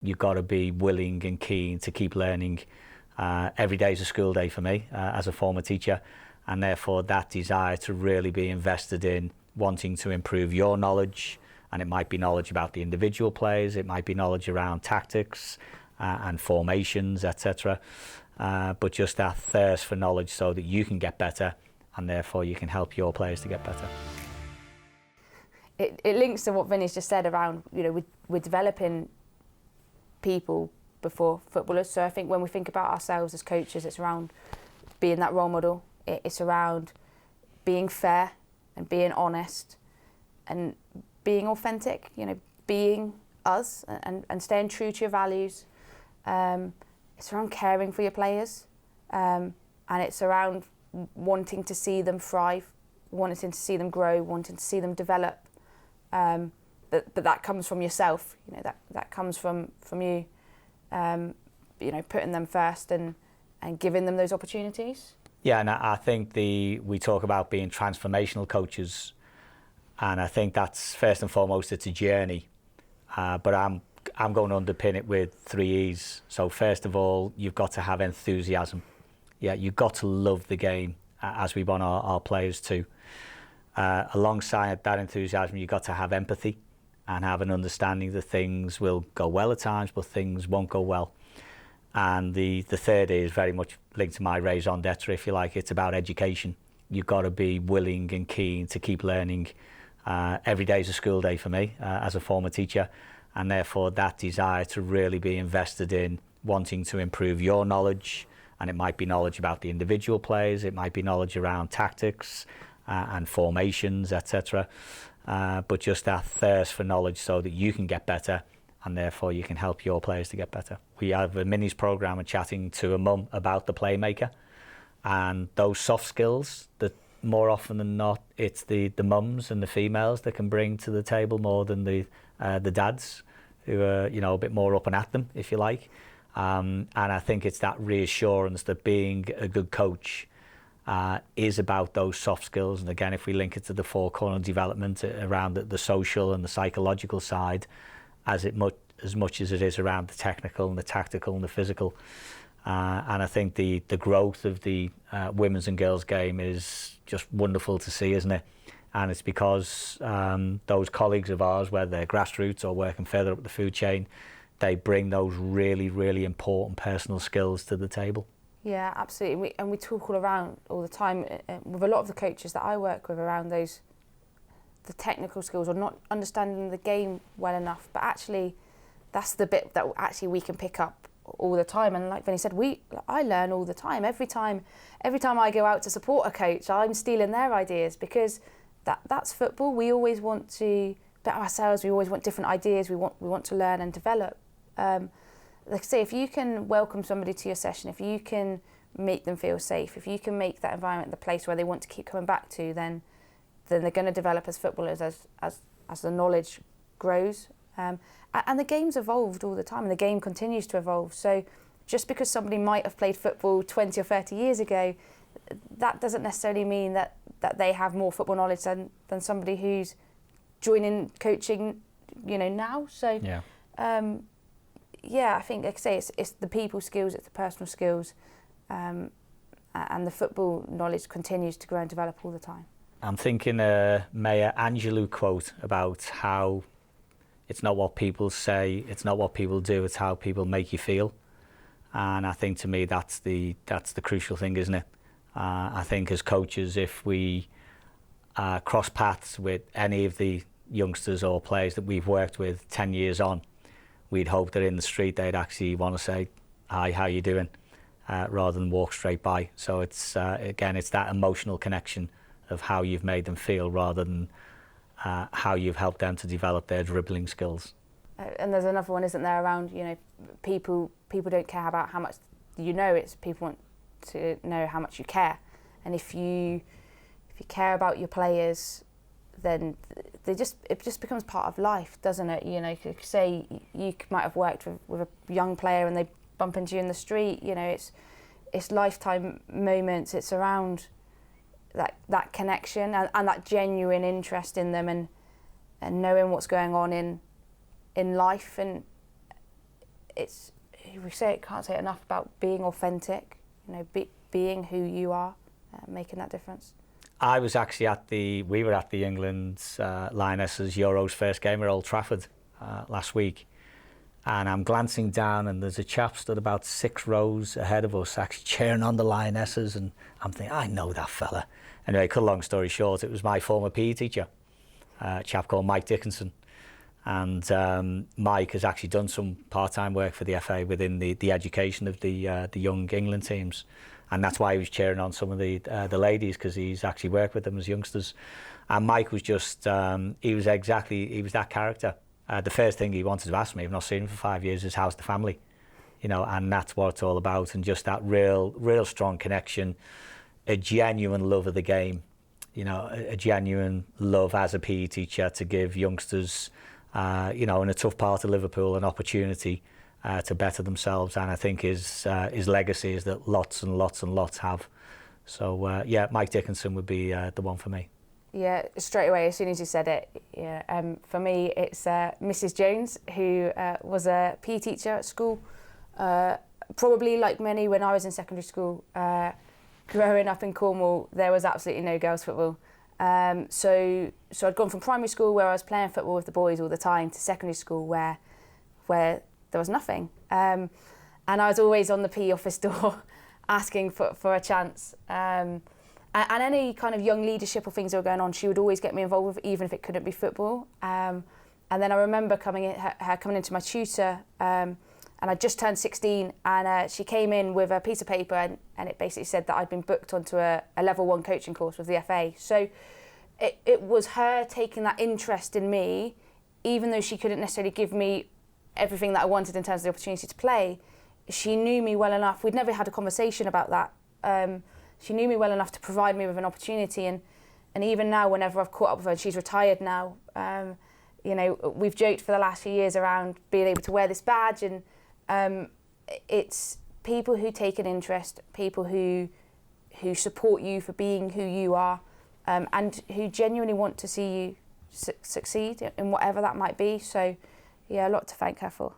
You've got to be willing and keen to keep learning. Every day is a school day for me as a former teacher, and therefore that desire to really be invested in wanting to improve your knowledge, and it might be knowledge about the individual players, it might be knowledge around tactics and formations, etc. But just that thirst for knowledge so that you can get better, and therefore you can help your players to get better. It links to what Vinny's just said around, we're developing people before footballers. So I think when we think about ourselves as coaches, it's around being that role model. It's around being fair and being honest and being authentic, being us and staying true to your values. It's around caring for your players, and it's around wanting to see them thrive, wanting to see them grow, wanting to see them develop. But that comes from yourself, that comes from you, putting them first and giving them those opportunities. Yeah, and I think we talk about being transformational coaches, and I think that's first and foremost, it's a journey. But I'm going to underpin it with 3 E's. So first of all, you've got to have enthusiasm. Yeah, you've got to love the game, as we want our players to. Alongside that enthusiasm, you've got to have empathy and have an understanding that things will go well at times, but things won't go well. And the third is very much linked to my raison d'etre, if you like. It's about education. You've got to be willing and keen to keep learning. Every day is a school day for me as a former teacher, and therefore that desire to really be invested in wanting to improve your knowledge, and it might be knowledge about the individual players, it might be knowledge around tactics and formations, etc. But just that thirst for knowledge so that you can get better, and therefore you can help your players to get better. We have a minis programme and chatting to a mum about the playmaker, and those soft skills that more often than not it's the mums and the females that can bring to the table more than the dads, who are a bit more up and at them, if you like. And I think it's that reassurance that being a good coach is about those soft skills. And again, if we link it to the four corner development around the social and the psychological side, as much as it is around the technical and the tactical and the physical. And I think the growth of the women's and girls game is just wonderful to see, isn't it? And it's because those colleagues of ours, whether they're grassroots or working further up the food chain, they bring those really, really important personal skills to the table. Yeah, absolutely. We talk all the time with a lot of the coaches that I work with around the technical skills, or not understanding the game well enough, but actually that's the bit that actually we can pick up all the time. And like Vinny said, I learn all the time. Every time I go out to support a coach, I'm stealing their ideas, because that's football. We always want to better ourselves. We always want different ideas. We want to learn and develop. Like I say, if you can welcome somebody to your session, if you can make them feel safe, if you can make that environment the place where they want to keep coming back to, then they're going to develop as footballers as the knowledge grows. And the game's evolved all the time, and the game continues to evolve. So just because somebody might have played football 20 or 30 years ago, that doesn't necessarily mean that they have more football knowledge than somebody who's joining coaching, now. So I think, like I say, it's the people skills, it's the personal skills, and the football knowledge continues to grow and develop all the time. I'm thinking a Maya Angelou quote about how it's not what people say, it's not what people do, it's how people make you feel. And I think, to me, that's the crucial thing, isn't it? I think as coaches, if we cross paths with any of the youngsters or players that we've worked with 10 years on, we'd hope that in the street they'd actually want to say, "Hi, how you doing?" Rather than walk straight by. So it's again, it's that emotional connection of how you've made them feel, rather than how you've helped them to develop their dribbling skills. And there's another one, isn't there, around people don't care about how much it's people want to know how much you care. And if you care about your players, then it just becomes part of life, doesn't it? Say you might have worked with a young player and they bump into you in the street. It's lifetime moments. It's around that connection and that genuine interest in them, and knowing what's going on in life. And it's can't say it enough about being authentic, you know, being who you are, making that difference. I was actually we were at the England Lionesses Euros first game at Old Trafford last week, and I'm glancing down and there's a chap stood about 6 rows ahead of us actually cheering on the Lionesses, and I'm thinking, I know that fella. Anyway, cut a long story short, it was my former PE teacher, a chap called Mike Dickinson. And Mike has actually done some part-time work for the FA within the education of the young England teams, and that's why he was cheering on some of the ladies, because he's actually worked with them as youngsters. And Mike was just he was that character. The first thing he wanted to ask me, I've not seen him for 5 years, is how's the family, you know, and that's what it's all about. And just that real strong connection, a genuine love of the game, you know, a genuine love as a PE teacher to give youngsters, you know, in a tough part of Liverpool, an opportunity to better themselves. And I think his legacy is that lots and lots and lots have. So yeah, Mike Dickinson would be the one for me. Yeah, straight away as soon as you said it, yeah. For me, it's Mrs. Jones, who was a PE teacher at school. Probably like many, when I was in secondary school, growing up in Cornwall, there was absolutely no girls' football. So I'd gone from primary school, where I was playing football with the boys all the time, to secondary school where there was nothing. And I was always on the PE office door asking for a chance. And any kind of young leadership or things that were going on, she would always get me involved with, even if it couldn't be football. And then I remember her coming into my tutor, and I just turned 16, and she came in with a piece of paper, and it basically said that I'd been booked onto a level 1 coaching course with the FA. So it was her taking that interest in me, even though she couldn't necessarily give me everything that I wanted in terms of the opportunity to play. She knew me well enough. We'd never had a conversation about that. She knew me well enough to provide me with an opportunity, and even now, whenever I've caught up with her, and she's retired now, you know, we've joked for the last few years around being able to wear this badge, and it's people who take an interest, people who support you for being who you are, and who genuinely want to see you succeed in whatever that might be. So yeah, a lot to thank her for.